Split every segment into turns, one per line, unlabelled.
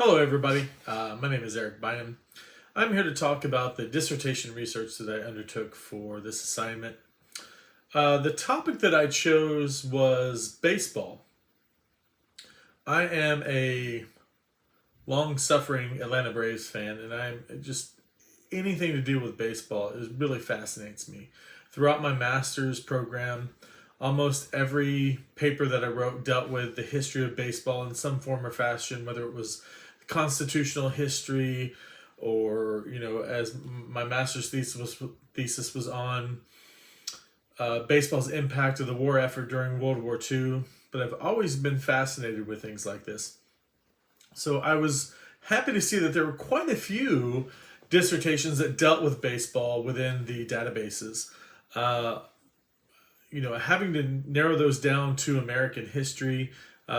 Hello, everybody. My name is Eric Bynum. I'm here to talk about the dissertation research that I undertook for this assignment. The topic that I chose was baseball. I am a long-suffering Atlanta Braves fan, and I'm just anything to do with baseball is really fascinates me. Throughout my master's program, almost every paper that I wrote dealt with the history of baseball in some form or fashion, whether it was constitutional history or, as my master's thesis was on baseball's impact of the war effort during World War II. But I've always been fascinated with things like this. So I was happy to see that there were quite a few dissertations that dealt with baseball within the databases. Having to narrow those down to American history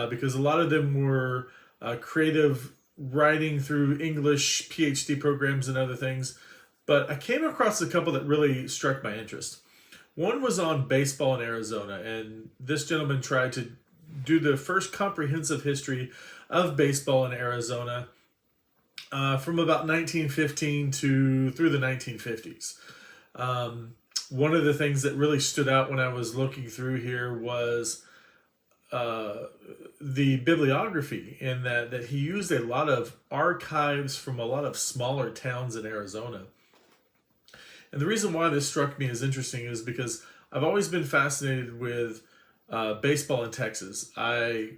because a lot of them were creative writing through English PhD programs and other things. But I came across a couple that really struck my interest. One was on baseball in Arizona, and this gentleman tried to do the first comprehensive history of baseball in Arizona from about 1915 to through the 1950s. One of the things that really stood out when I was looking through here was the bibliography, in that he used a lot of archives from a lot of smaller towns in Arizona. And the reason why this struck me as interesting is because I've always been fascinated with baseball in Texas. I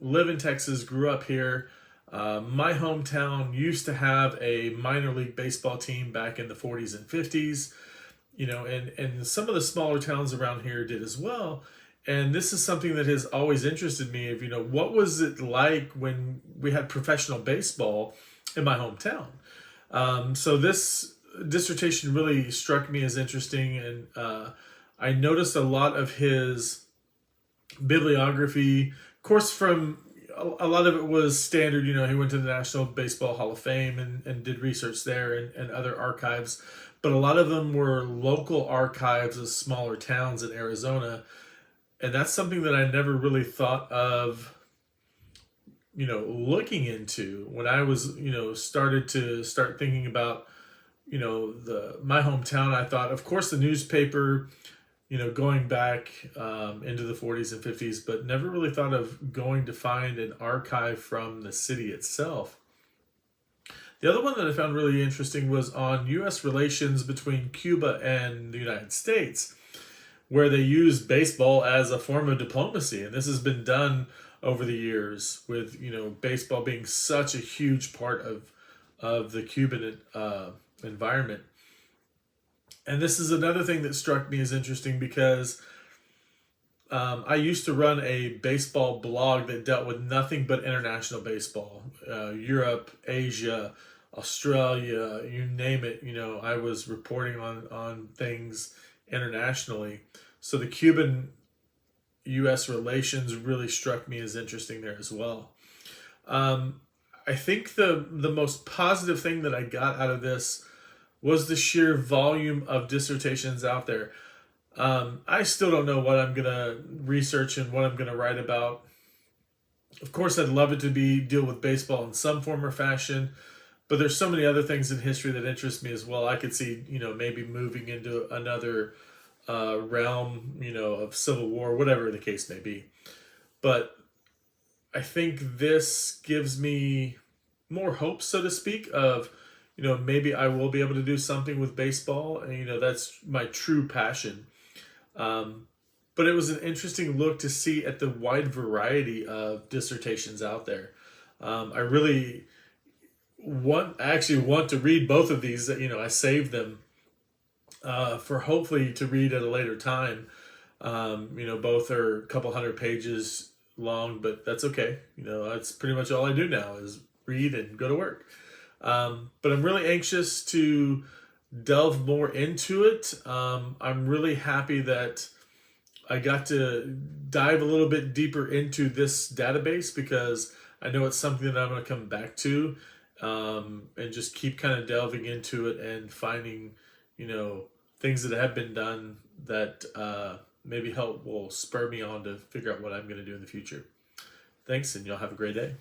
live in Texas, grew up here. My hometown used to have a minor league baseball team back in the 40s and 50s, and some of the smaller towns around here did as well. And this is something that has always interested me of, what was it like when we had professional baseball in my hometown? So this dissertation really struck me as interesting, and I noticed a lot of his bibliography. Of course, from a lot of it was standard. He went to the National Baseball Hall of Fame and did research there and other archives. But a lot of them were local archives of smaller towns in Arizona. And that's something that I never really thought of, looking into when I was, start thinking about, my hometown. I thought, of course, the newspaper, going back into the 40s and 50s, but never really thought of going to find an archive from the city itself. The other one that I found really interesting was on U.S. relations between Cuba and the United States, where they use baseball as a form of diplomacy. And this has been done over the years with, baseball being such a huge part of the Cuban environment. And this is another thing that struck me as interesting because I used to run a baseball blog that dealt with nothing but international baseball, Europe, Asia, Australia, you name it. I was reporting on things internationally. So the Cuban-U.S. relations really struck me as interesting there as well. I think the most positive thing that I got out of this was the sheer volume of dissertations out there. I still don't know what I'm going to research and what I'm going to write about. Of course, I'd love it to deal with baseball in some form or fashion, but there's so many other things in history that interest me as well. I could see, maybe moving into another realm, of Civil War, whatever the case may be. But I think this gives me more hope, so to speak, of, maybe I will be able to do something with baseball. And, that's my true passion. But it was an interesting look to see at the wide variety of dissertations out there. I really want to read both of these. I saved them for hopefully to read at a later time. Both are a couple hundred pages long, but that's okay. That's pretty much all I do now is read and go to work. But I'm really anxious to delve more into it. I'm really happy that I got to dive a little bit deeper into this database because I know it's something that I'm going to come back to and just keep kind of delving into it and finding, things that have been done that maybe will spur me on to figure out what I'm going to do in the future. Thanks, and y'all have a great day.